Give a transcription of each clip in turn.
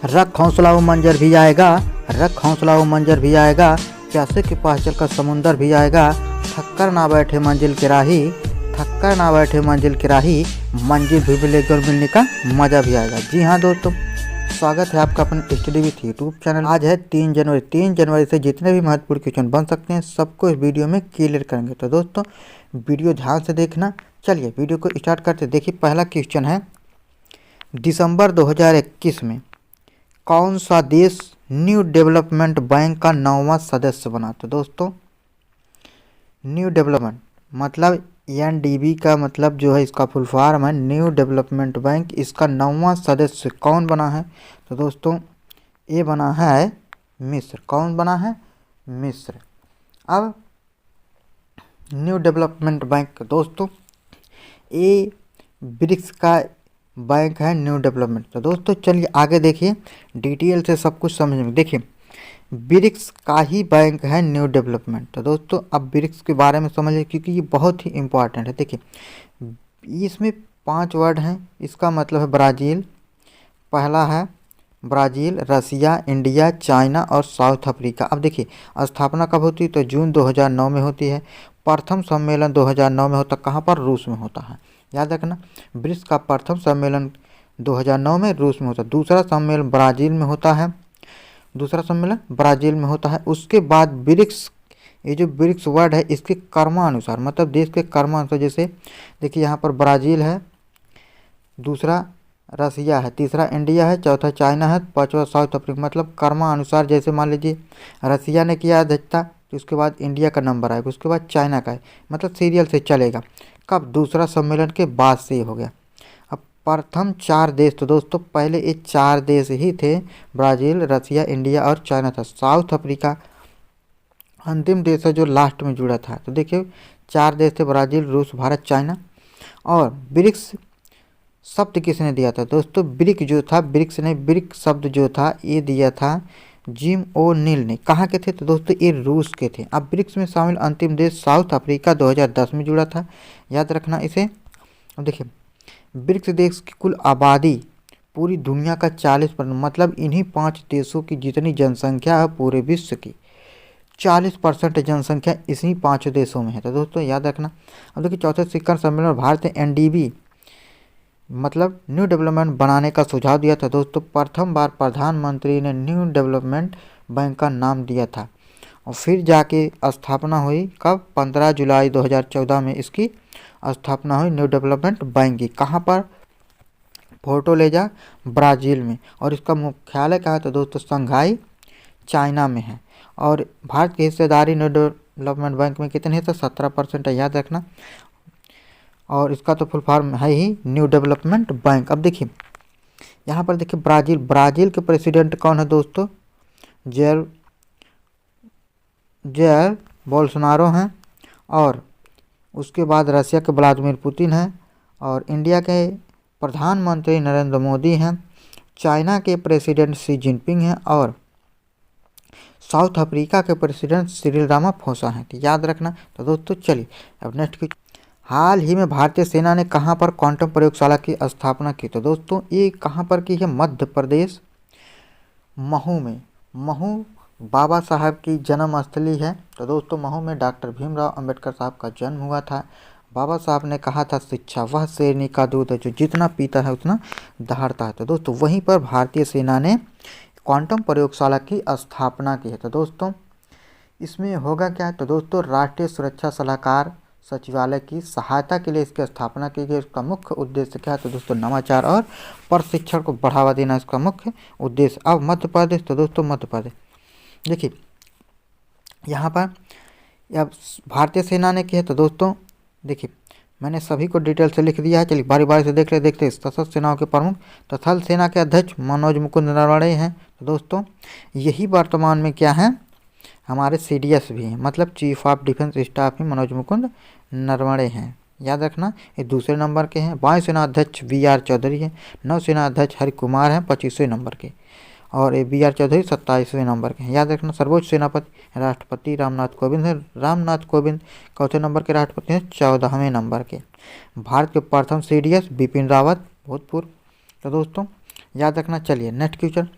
रख हौसला वो मंजर भी आएगा, रख हौसला वो मंजर भी आएगा, प्यासे के पास चलकर समुंदर भी आएगा। थक्कर ना बैठे मंजिल की राही, थक्कर ना बैठे मंजिल की राही, मंजिल भी मिलेगी और मिलने का मज़ा भी आएगा। जी हाँ दोस्तों, स्वागत है आपका अपने स्टडी विथ यूट्यूब चैनल। आज है 3 जनवरी। 3 जनवरी से जितने भी महत्वपूर्ण क्वेश्चन बन सकते हैं सबको इस वीडियो में क्लियर करेंगे। तो दोस्तों वीडियो ध्यान से देखना। चलिए वीडियो को स्टार्ट करते। देखिए पहला क्वेश्चन है, दिसंबर 2021 में कौन सा देश न्यू डेवलपमेंट बैंक का 9वां सदस्य बना? तो दोस्तों न्यू डेवलपमेंट मतलब एनडीबी का मतलब जो है इसका फुल फॉर्म है न्यू डेवलपमेंट बैंक। इसका 9वां सदस्य कौन बना है? तो दोस्तों ये बना है मिस्र। कौन बना है? मिस्र। अब न्यू डेवलपमेंट बैंक दोस्तों ये ब्रिक्स का बैंक है न्यू डेवलपमेंट। तो दोस्तों चलिए आगे देखिए डिटेल से सब कुछ समझेंगे। देखिए ब्रिक्स का ही बैंक है न्यू डेवलपमेंट। तो दोस्तों अब ब्रिक्स के बारे में समझिए क्योंकि ये बहुत ही इम्पोर्टेंट है। देखिए इसमें 5 वर्ड हैं। इसका मतलब है ब्राज़ील, पहला है ब्राज़ील, रसिया, इंडिया, चाइना और साउथ अफ्रीका। अब देखिए स्थापना कब होती है? तो जून 2009 में होती है। प्रथम सम्मेलन 2009 में होता, कहाँ पर? रूस में होता है। याद रखना ब्रिक्स का प्रथम सम्मेलन 2009 में रूस में होता है। दूसरा सम्मेलन ब्राज़ील में होता है। दूसरा सम्मेलन ब्राज़ील में होता है। उसके बाद ब्रिक्स, ये जो ब्रिक्स वर्ड है इसके कर्मानुसार मतलब देश के कर्मानुसार, जैसे देखिए यहाँ पर ब्राज़ील है, दूसरा रसिया है, तीसरा इंडिया है, चौथा चाइना है, पांचवा साउथ अफ्रीका। मतलब कर्मानुसार जैसे मान लीजिए रसिया ने किया अध्यक्षता तो उसके बाद इंडिया का नंबर आएगा, उसके बाद चाइना का है, मतलब सीरियल से चलेगा। कब? दूसरा सम्मेलन के बाद से हो गया। अब प्रथम 4 देश, तो दोस्तों पहले ये 4 देश ही थे, ब्राज़ील, रसिया, इंडिया और चाइना था। साउथ अफ्रीका अंतिम देश है जो लास्ट में जुड़ा था। तो देखिए 4 देश थे, ब्राज़ील, रूस, भारत, चाइना। और ब्रिक्स शब्द किसने दिया था? दोस्तों ब्रिक जो था, ब्रिक्स ने ब्रिक शब्द जो था ये दिया था जिम ओ नील ने। कहाँ के थे? तो दोस्तों ये रूस के थे। अब ब्रिक्स में शामिल अंतिम देश साउथ अफ्रीका 2010 में जुड़ा था, याद रखना इसे। अब देखिए ब्रिक्स देश की कुल आबादी पूरी दुनिया का 40%, मतलब इन्हीं 5 देशों की जितनी जनसंख्या है पूरे विश्व की 40% जनसंख्या इसी 5 देशों में है। तो दोस्तों याद रखना। अब देखिए चौथे शिखर सम्मेलन भारत ने एनडीबी मतलब न्यू डेवलपमेंट बनाने का सुझाव दिया था। दोस्तों प्रथम बार प्रधानमंत्री ने न्यू डेवलपमेंट बैंक का नाम दिया था और फिर जाके स्थापना हुई कब? 15 जुलाई 2014 में इसकी स्थापना हुई न्यू डेवलपमेंट बैंक की। कहाँ पर? फोर्टालेज़ा ब्राज़ील में। और इसका मुख्यालय कहाँ है? तो दोस्तों शंघाई चाइना में है। और भारत की हिस्सेदारी न्यू डेवलपमेंट बैंक में कितने है? तो 17% है, याद रखना। और इसका तो फुल फॉर्म है ही न्यू डेवलपमेंट बैंक। अब देखिए यहाँ पर देखिए ब्राज़ील, ब्राज़ील के प्रेसिडेंट कौन है दोस्तों? जेयर बोल्सोनारो हैं। और उसके बाद रसिया के व्लादिमीर पुतिन हैं। और इंडिया के प्रधानमंत्री नरेंद्र मोदी हैं। चाइना के प्रेसिडेंट शी जिनपिंग हैं। और साउथ अफ्रीका के प्रेसिडेंट सिरिल रामाफोसा हैं। तो याद रखना। तो दोस्तों चलिए अब नेक्स्ट, हाल ही में भारतीय सेना ने कहां पर क्वांटम प्रयोगशाला की स्थापना की? तो दोस्तों ये कहां पर की है? मध्य प्रदेश महू में। महू बाबा साहब की जन्मस्थली है। तो दोस्तों महू में डॉक्टर भीमराव अंबेडकर साहब का जन्म हुआ था। बाबा साहब ने कहा था शिक्षा वह शेरनी का दूध है जो जितना पीता है उतना दहाड़ता है। तो दोस्तों वहीं पर भारतीय सेना ने क्वांटम प्रयोगशाला की स्थापना की है। तो दोस्तों इसमें होगा क्या? तो दोस्तों राष्ट्रीय सुरक्षा सलाहकार सचिवालय की सहायता के लिए इसकी स्थापना की गई। इसका मुख्य उद्देश्य क्या है? तो दोस्तों नवाचार और प्रशिक्षण को बढ़ावा देना इसका मुख्य उद्देश्य। अब मध्य प्रदेश, तो दोस्तों मध्य प्रदेश देखिए यहाँ पर अब भारतीय सेना ने की है। तो दोस्तों देखिए मैंने सभी को डिटेल से लिख दिया है। चलिए बारी बारी से देखते सशस्त्र सेनाओं के प्रमुख तो थल सेना के अध्यक्ष मनोज मुकुंद नरवणे हैं। तो दोस्तों यही वर्तमान में क्या है? हमारे सीडीएस भी हैं, मतलब चीफ ऑफ डिफेंस स्टाफ ही मनोज मुकुंद नरवणे हैं, याद रखना। ये दूसरे नंबर के हैं। वायुसेना अध्यक्ष वीआर चौधरी हैं। नौसेना अध्यक्ष हरि कुमार हैं 25वें नंबर के। और ये वीआर चौधरी 27वें नंबर के हैं, याद रखना। सर्वोच्च सेनापति राष्ट्रपति रामनाथ कोविंद हैं। रामनाथ कोविंद चौथे नंबर के राष्ट्रपति हैं 14वें नंबर के। भारत के प्रथम सीडीएस बिपिन रावत भूतपूर्व। तो दोस्तों याद रखना। चलिए नेक्स्ट क्वेश्चन।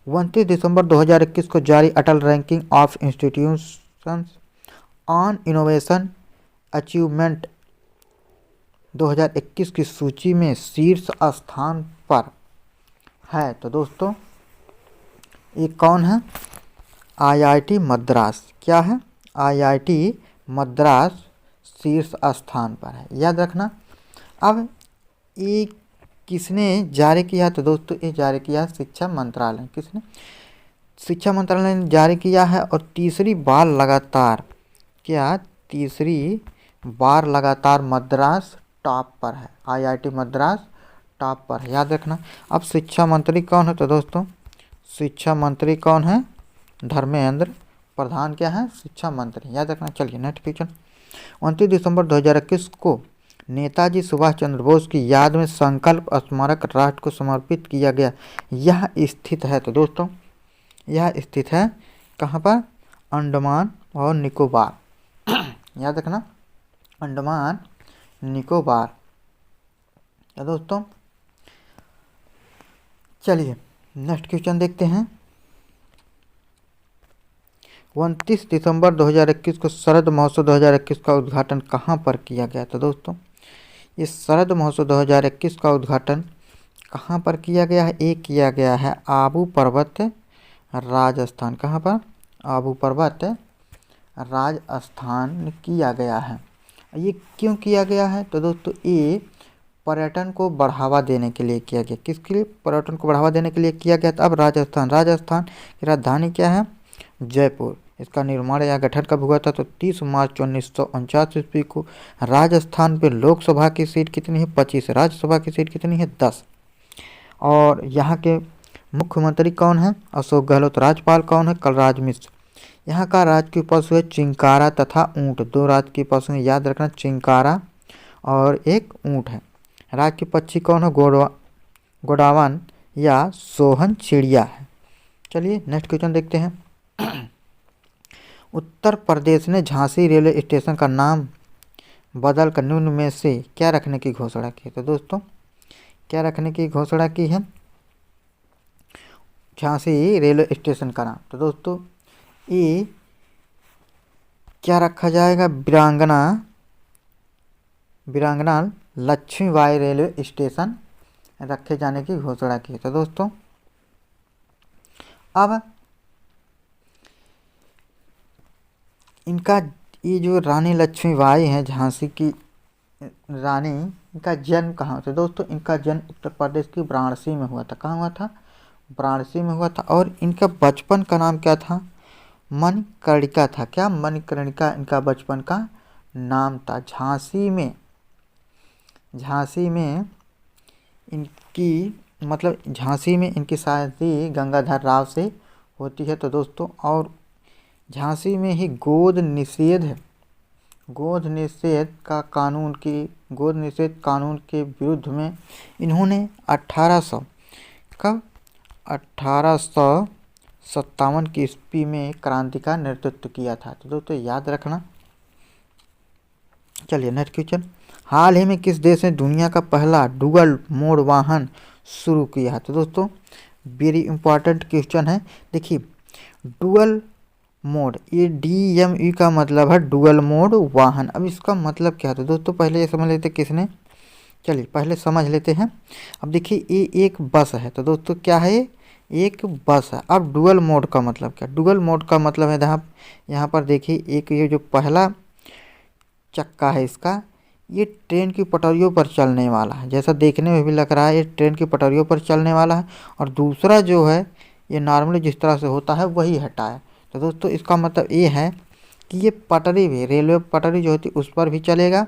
29 दिसंबर 2021 को जारी Atal ranking of institutions on innovation achievement 2021 की सूची में शीर्ष स्थान पर है। तो दोस्तों ये कौन है? आईआईटी मद्रास। क्या है? आईआईटी मद्रास शीर्ष स्थान पर है, याद रखना। अब ये किसने जारी किया? तो दोस्तों ये जारी किया शिक्षा मंत्रालय। किसने? शिक्षा मंत्रालय ने जारी किया है और तीसरी बार लगातार, क्या तीसरी बार लगातार मद्रास टॉप पर है। आईआईटी मद्रास टॉप पर है, याद रखना। अब शिक्षा मंत्री कौन है? तो दोस्तों शिक्षा मंत्री कौन है? धर्मेंद्र प्रधान क्या है? शिक्षा मंत्री, याद रखना। चलिए नेक्स्ट क्वेश्चन। 29 दिसंबर 2021 को नेताजी सुभाष चंद्र बोस की याद में संकल्प स्मारक राष्ट्र को समर्पित किया गया। यह स्थित है, तो दोस्तों यह स्थित है कहाँ पर? अंडमान और निकोबार याद रखना, अंडमान निकोबार। तो दोस्तों चलिए नेक्स्ट क्वेश्चन देखते हैं। 29 दिसंबर 2021 को शरद महोत्सव 2021 का उद्घाटन कहाँ पर किया गया? तो दोस्तों ये शरद महोत्सव 2021 का उद्घाटन कहाँ पर किया गया है? ये किया गया है आबू पर्वत राजस्थान। कहाँ पर? आबू पर्वत राजस्थान किया गया है। ये क्यों किया गया है? तो दोस्तों ये पर्यटन को बढ़ावा देने के लिए किया गया। किसके लिए? पर्यटन को बढ़ावा देने के लिए किया गया। तो अब राजस्थान की राजधानी क्या है? जयपुर। इसका निर्माण या गठन कब हुआ था? तो 30 मार्च 1949 ईस्वी को। राजस्थान पे लोकसभा की सीट कितनी है? 25। राज्यसभा की सीट कितनी है? 10। और यहाँ के मुख्यमंत्री कौन है? अशोक गहलोत। राज्यपाल कौन है? कलराज मिश्र। यहाँ का राजकीय पशु है चिंकारा तथा ऊँट। दो राजकीय पशु हैं, याद रखना, चिंकारा और एक ऊँट है। राज्य पक्षी कौन है? गोडावन या सोहन चिड़िया है। चलिए नेक्स्ट क्वेश्चन देखते हैं। उत्तर प्रदेश ने झांसी रेलवे स्टेशन का नाम बदलकर निम्न में से क्या रखने की घोषणा की? तो दोस्तों क्या रखने की घोषणा की है? झांसी रेलवे स्टेशन का नाम। तो दोस्तों ये क्या रखा जाएगा? वीरांगना लक्ष्मीबाई रेलवे स्टेशन रखे जाने की घोषणा की। तो दोस्तों अब इनका ये जो रानी लक्ष्मीबाई हैं झांसी की रानी, इनका जन्म कहाँ? तो दोस्तों इनका जन्म उत्तर प्रदेश की वाराणसी में हुआ था। कहाँ हुआ था? वाराणसी में हुआ था। और इनका बचपन का नाम क्या था? मणिकर्णिका था। क्या? मणिकर्णिका इनका बचपन का नाम था। झांसी में इनकी मतलब झांसी में इनकी शादी गंगाधर राव से होती है। तो दोस्तों और झांसी में ही गोद निषेध कानून के विरुद्ध में इन्होंने 1857 की ईस्वी में क्रांति का नेतृत्व किया था। तो दोस्तों याद रखना। चलिए नेक्स्ट क्वेश्चन। हाल ही में किस देश ने दुनिया का पहला डुअल मोड वाहन शुरू किया है? तो दोस्तों वेरी इंपॉर्टेंट क्वेश्चन है। देखिए डुअल मोड, ये DME का मतलब है डुअल मोड वाहन। अब इसका मतलब क्या है? तो दोस्तों पहले ये समझ लेते किसने। चलिए पहले समझ लेते हैं। अब देखिए ये एक बस है। तो दोस्तों क्या है? ये एक बस है। अब डुअल मोड का मतलब क्या? डुअल मोड का मतलब है यहाँ पर देखिए एक ये जो पहला चक्का है इसका, ये ट्रेन की पटरियों पर चलने वाला है। जैसा देखने में भी लग रहा है ये ट्रेन की पटरियों पर चलने वाला है। और दूसरा जो है ये नॉर्मली जिस तरह से होता है वही हटा है। तो दोस्तों इसका मतलब ये है कि ये पटरी भी, रेलवे पटरी जो होती है उस पर भी चलेगा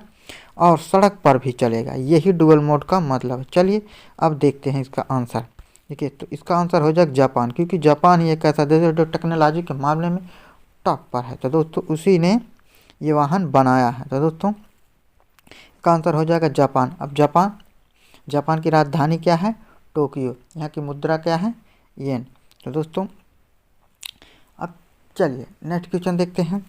और सड़क पर भी चलेगा। यही डुअल मोड का मतलब है। चलिए अब देखते हैं इसका आंसर। देखिए तो इसका आंसर हो जाएगा जापान, क्योंकि जापान ही एक ऐसा देश है जो टेक्नोलॉजी के मामले में टॉप पर है। तो दोस्तों उसी ने ये वाहन बनाया है। तो दोस्तों इसका आंसर हो जाएगा जापान। अब जापान की राजधानी क्या है? टोक्यो। यहाँ की मुद्रा क्या है? येन। तो दोस्तों अब चलिए नेक्स्ट क्वेश्चन देखते हैं।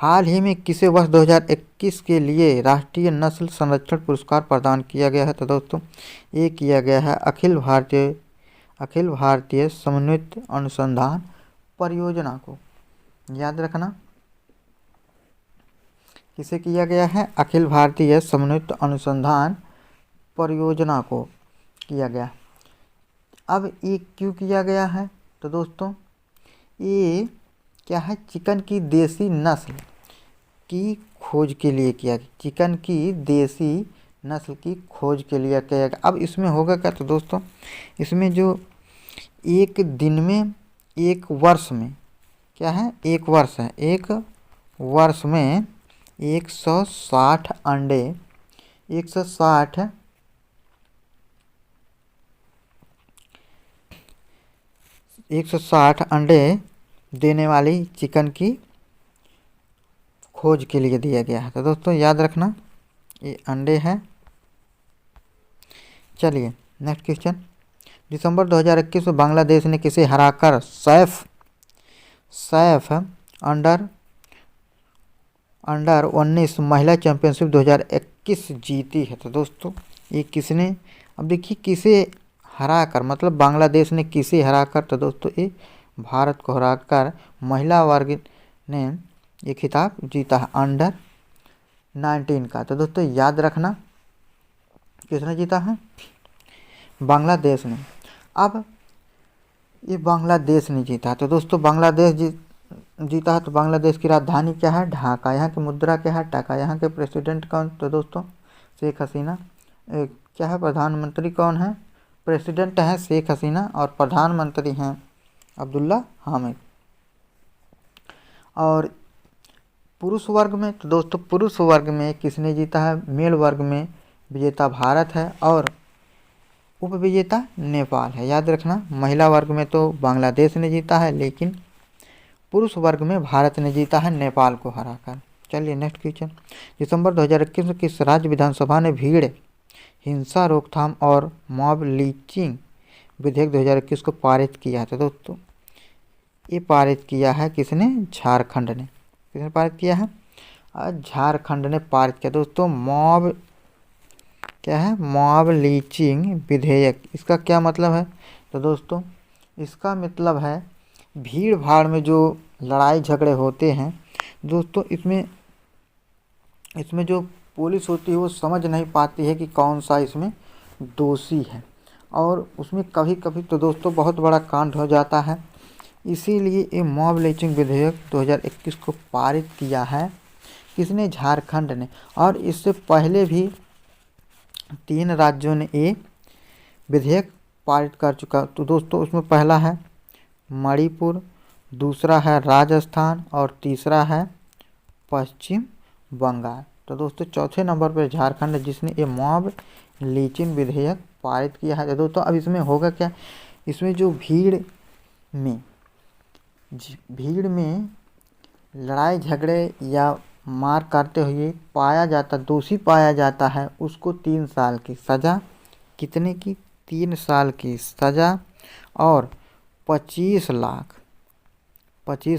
हाल ही में किसे वर्ष 2021 के लिए राष्ट्रीय नस्ल संरक्षण पुरस्कार प्रदान किया गया है? तो दोस्तों ये किया गया है अखिल भारतीय समन्वित अनुसंधान परियोजना को। याद रखना, किसे किया गया है? अखिल भारतीय समन्वित अनुसंधान परियोजना को किया गया। अब ये क्यों किया गया है? तो दोस्तों ये क्या है? चिकन की देसी नस्ल की खोज के लिए किया गया। चिकन की देसी नस्ल की खोज के लिए किया गया। अब इसमें होगा क्या? तो दोस्तों इसमें जो एक दिन में, एक वर्ष में क्या है? एक वर्ष है, एक वर्ष में 160 अंडे, 160 अंडे देने वाली चिकन की खोज के लिए दिया गया है। तो दोस्तों याद रखना, ये अंडे हैं। चलिए नेक्स्ट क्वेश्चन। दिसंबर 2021 में बांग्लादेश ने किसे हराकर सैफ अंडर 19 महिला चैंपियनशिप 2021 जीती है? तो दोस्तों ये किसने, अब देखिए किसे हराकर, मतलब बांग्लादेश ने किसे हराकर? तो दोस्तों ये भारत को हराकर महिला वर्ग ने ये खिताब जीता है अंडर 19 का। तो दोस्तों याद रखना, किसने जीता है? बांग्लादेश ने। अब ये बांग्लादेश ने जीता। तो दोस्तों बांग्लादेश जीता है। तो बांग्लादेश की राजधानी क्या है? ढाका। यहाँ की मुद्रा क्या है? टका। यहाँ के प्रेसिडेंट कौन? तो दोस्तों शेख हसीना। क्या है? प्रधानमंत्री कौन है? प्रेसिडेंट है शेख हसीना और प्रधानमंत्री हैं अब्दुल्ला हामिद। और पुरुष वर्ग में, तो दोस्तों पुरुष वर्ग में किसने जीता है? मेल वर्ग में विजेता भारत है और उपविजेता नेपाल है। याद रखना, महिला वर्ग में तो बांग्लादेश ने जीता है, लेकिन पुरुष वर्ग में भारत ने जीता है नेपाल को हराकर। चलिए नेक्स्ट क्वेश्चन। दिसंबर 2021 में किस राज्य विधानसभा ने भीड़ हिंसा रोकथाम और मॉब लिंचिंग विधेयक 2021 को पारित किया है? तो दोस्तों ये पारित किया है किसने? झारखंड ने। किसने पारित किया है? झारखंड ने पारित किया। दोस्तों मॉब क्या है? मॉब लिंचिंग विधेयक, इसका क्या मतलब है? तो दोस्तों इसका मतलब है भीड़ भाड़ में जो लड़ाई झगड़े होते हैं दोस्तों, इसमें जो पुलिस होती है वो समझ नहीं पाती है कि कौन सा इसमें दोषी है, और उसमें कभी कभी तो दोस्तों बहुत बड़ा कांड हो जाता है। इसीलिए ये मॉब लिंचिंग विधेयक 2021 को पारित किया है किसने? झारखंड ने। और इससे पहले भी 3 राज्यों ने ये विधेयक पारित कर चुका। तो दोस्तों उसमें पहला है मणिपुर, दूसरा है राजस्थान और तीसरा है पश्चिम बंगाल। तो दोस्तों चौथे नंबर पर झारखंड है जिसने ये मॉब लिंचिंग विधेयक पारित किया है। तो दोस्तों अब इसमें होगा क्या? इसमें जो भीड़ में लड़ाई झगड़े या मार करते हुए दोषी पाया जाता है उसको 3 साल की सज़ा, कितने की? 3 साल की सज़ा और 25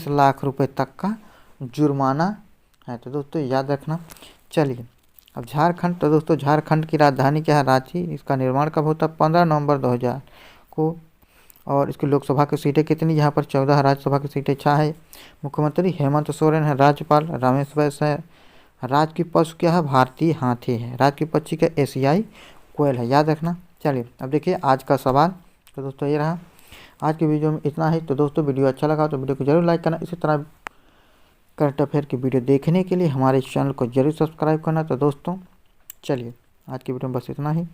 लाख रुपए तक का जुर्माना है। तो दोस्तों याद रखना। चलिए अब झारखंड। तो दोस्तों झारखंड की राजधानी क्या है? रांची। इसका निर्माण कब होता है? 15 नवंबर 2000 को। और इसकी लोकसभा की सीटें कितनी? यहाँ पर 14 है। राज्यसभा की सीटें 6 है। मुख्यमंत्री हेमंत सोरेन है। राज्यपाल रमेश बैस है। राज्य की पशु क्या है? भारतीय हाथी है। राज्य की पक्षी क्या? एशियाई कोयल है। याद रखना। चलिए अब देखिए आज का सवाल। तो दोस्तों ये रहा आज की वीडियो में इतना ही। तो दोस्तों वीडियो अच्छा लगा तो वीडियो को जरूर लाइक करना। इसी तरह करंट अफेयर की वीडियो देखने के लिए हमारे चैनल को जरूर सब्सक्राइब करना। तो दोस्तों चलिए आज की वीडियो में बस इतना ही।